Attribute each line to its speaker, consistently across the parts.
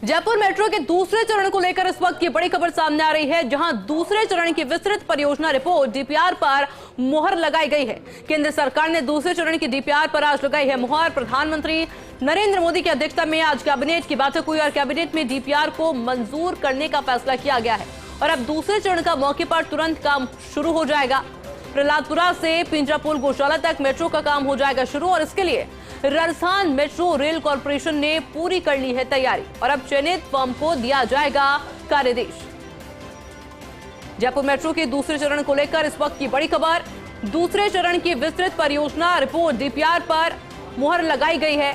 Speaker 1: Jaipur metro के दूसरे चरण को लेकर इस वक्त की बड़ी खबर सामने आ रही है, जहां दूसरे चरण की विस्तृत परियोजना रिपोर्ट डीपीआर पर मुहर लगाई गई है। केंद्र सरकार ने दूसरे चरण की डीपीआर पर आज लगाई है मुहर। प्रधानमंत्री नरेंद्र मोदी की अध्यक्षता में आज कैबिनेट की बैठक हुई और कैबिनेट में डीपीआर को मंजूर करने का फैसला किया गया है और अब दूसरे चरण का मौके पर तुरंत काम शुरू हो जाएगा। प्रहलादपुरा से पिंजरापुर गौशाला तक मेट्रो का काम हो जाएगा शुरू और इसके लिए राजस्थान मेट्रो रेल कॉर्पोरेशन ने पूरी कर ली है तैयारी और अब चयनित फर्म को दिया जाएगा कार्यादेश। जयपुर मेट्रो के दूसरे चरण को लेकर इस वक्त की बड़ी खबर, दूसरे चरण की विस्तृत परियोजना रिपोर्ट डीपीआर पर मुहर लगाई गई है।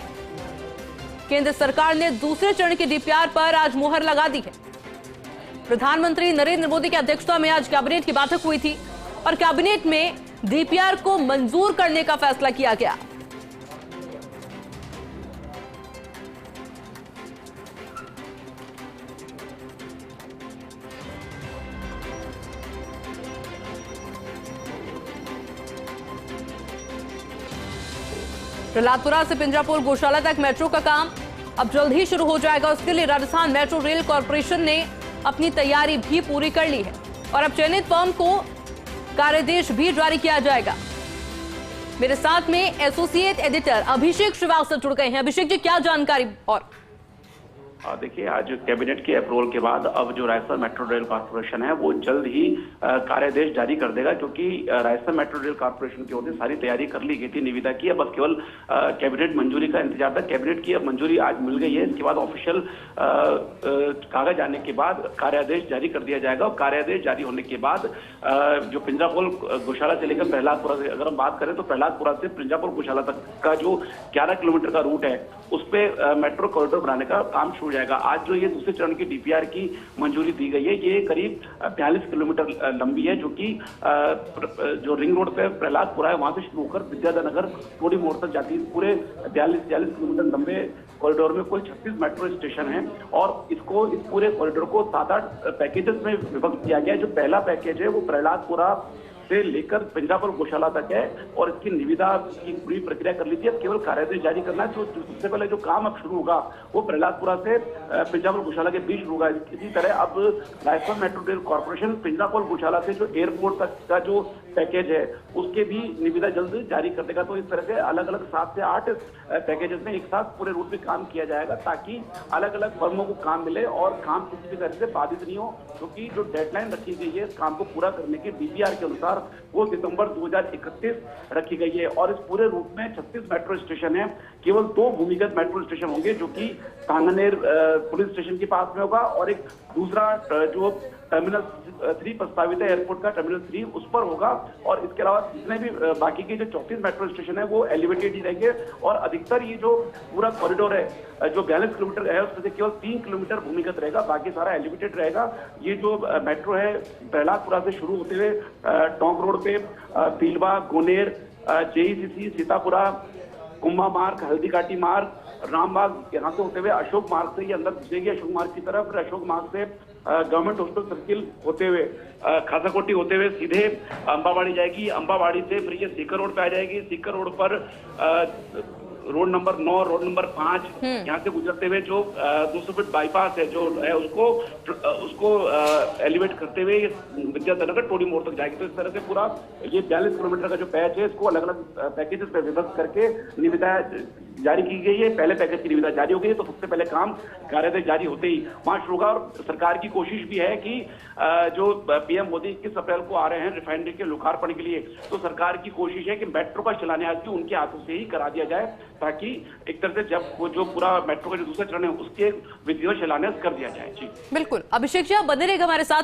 Speaker 1: केंद्र सरकार ने दूसरे चरण की डीपीआर पर आज मुहर लगा दी है। प्रधानमंत्री नरेंद्र मोदी की अध्यक्षता में आज कैबिनेट की बैठक हुई थी और कैबिनेट में डीपीआर को मंजूर करने का फैसला किया गया। प्रहलादपुरा से पिंजरापुर गौशाला तक मेट्रो का काम अब जल्द ही शुरू हो जाएगा। उसके लिए राजस्थान मेट्रो रेल कॉर्पोरेशन ने अपनी तैयारी भी पूरी कर ली है और अब चयनित फर्म को कार्यादेश भी जारी किया जाएगा। मेरे साथ में एसोसिएट एडिटर अभिषेक श्रीवास्तव जुड़ गए हैं। अभिषेक जी, क्या जानकारी? और
Speaker 2: देखिए, आज कैबिनेट के अप्रूवल के बाद अब जो राजस्थान मेट्रो रेल कॉर्पोरेशन है वो जल्द ही कार्यादेश जारी कर देगा, क्योंकि राजस्थान मेट्रो रेल कॉर्पोरेशन की ओर से सारी तैयारी कर ली गई थी, निविदा की। अब बस केवल कैबिनेट मंजूरी का इंतजार था। कैबिनेट की अब मंजूरी आज मिल गई है। इसके बाद ऑफिशियल कागज आने के बाद कार्यादेश जारी कर दिया जाएगा और कार्यादेश जारी होने के बाद जो पिंजरापुर गौशाला से लेकर प्रहलादपुरा से अगर हम बात करें तो प्रहलादपुरा से पिंजरापुर गौशाला तक का जो 11 किलोमीटर का रूट है उस पर मेट्रो कॉरिडोर बनाने का काम शुरू जाएगा। आज जो ये दूसरे चरण की डीपीआर की मंजूरी दी गई है, ये करीब 42 किलोमीटर लंबी है, जो कि जो रिंग रोड पे प्रहलादपुरा है वहां से शुरू होकर विद्याधर टोडी मोड़ तक जाती है। पूरे 42 किलोमीटर लंबे कॉरिडोर में कुल 36 मेट्रो स्टेशन हैं और इस पूरे कॉरिडोर को 7-8 पैकेजेस में विभक्त किया गया है। जो पहला पैकेज है वो प्रहलादपुरा से लेकर पिंजरापुर गौशाला तक है और इसकी निविदा की पूरी प्रक्रिया कर ली थी। अब केवल कार्यादेश जारी करना है। तो सबसे पहले जो काम अब शुरू होगा वो प्रहलादपुरा से पिंजरापुर गौशाला के बीच होगा। इसी तरह अब राजस्थान मेट्रो रेल कॉर्पोरेशन पिंजरापुर गौशाला से जो एयरपोर्ट तक का जो पैकेज है उसके भी निविदा जल्द जारी कर देगा। तो इस तरह से अलग अलग 7 से 8 पैकेजेस में एक साथ पूरे रूट में काम किया जाएगा, ताकि अलग अलग फर्मों को काम मिले और काम किसी भी तरह से बाधित नहीं हो, क्योंकि जो डेडलाइन रखी गई है इस काम को पूरा करने की डीपीआर के अनुसार वो सितंबर 2031 रखी गई है। और इस पूरे रूट में 36 मेट्रो स्टेशन है। केवल 2 भूमिगत मेट्रो स्टेशन होंगे, जो कि सांगनेर पुलिस स्टेशन के पास में होगा और एक दूसरा जो टर्मिनल 3 प्रस्तावित है एयरपोर्ट का टर्मिनल 3 उस पर होगा। और इसके अलावा जितने भी बाकी के जो 34 मेट्रो स्टेशन है वो एलिवेटेड ही रहेंगे और अधिकतर ये जो पूरा कॉरिडोर है जो 42 किलोमीटर है उसमें से केवल 3 किलोमीटर भूमिगत रहेगा, बाकी सारा एलिवेटेड रहेगा। ये जो मेट्रो है प्रहलादपुरा से शुरू होते हुए टोंक रोड पे पीलवा, गोनेर, जेईसीसी, सीतापुरा, कुंभा मार्ग, हल्दी घाटी मार्ग, रामबाग, यहाँ से होते हुए अशोक मार्ग से ये अंदर घुसेगी अशोक मार्ग की तरफ। फिर अशोक मार्ग से गवर्नमेंट हॉस्पिटल सर्किल होते हुए खासाकोटी होते हुए सीधे अंबावाड़ी जाएगी। अंबावाड़ी से फिर ये सीकर रोड पे आ जाएगी। सीकर रोड पर रोड नंबर 9, रोड नंबर 5 यहाँ से गुजरते हुए जो 200 फीट बाईपास है जो है उसको एलिवेट करते हुए विद्याधर टोडी मोड़ तक जाएगी। तो इस तरह से पूरा ये 42 किलोमीटर का जो पैच है इसको अलग अलग पैकेजेस पे विभक्त करके निविदा जारी की गई है। पहले पैकेज की निविदा जारी हो गई है तो सबसे पहले काम कार्यादेश जारी होते ही वहां शुरू होगा। और सरकार की कोशिश भी है कि जो पीएम मोदी 21 अप्रैल को आ रहे हैं रिफाइनरी के लोकार्पण के लिए, तो सरकार की कोशिश है कि मेट्रो का शिलान्यास भी उनके हाथों से ही करा दिया जाए, ताकि एक तरह से जब वो जो पूरा मेट्रो का जो दूसरा चरण है उसके विधिवत शिलान्यास कर दिया जाए। जी
Speaker 1: बिल्कुल, अभिषेक जी आप बने रहेगा हमारे साथ।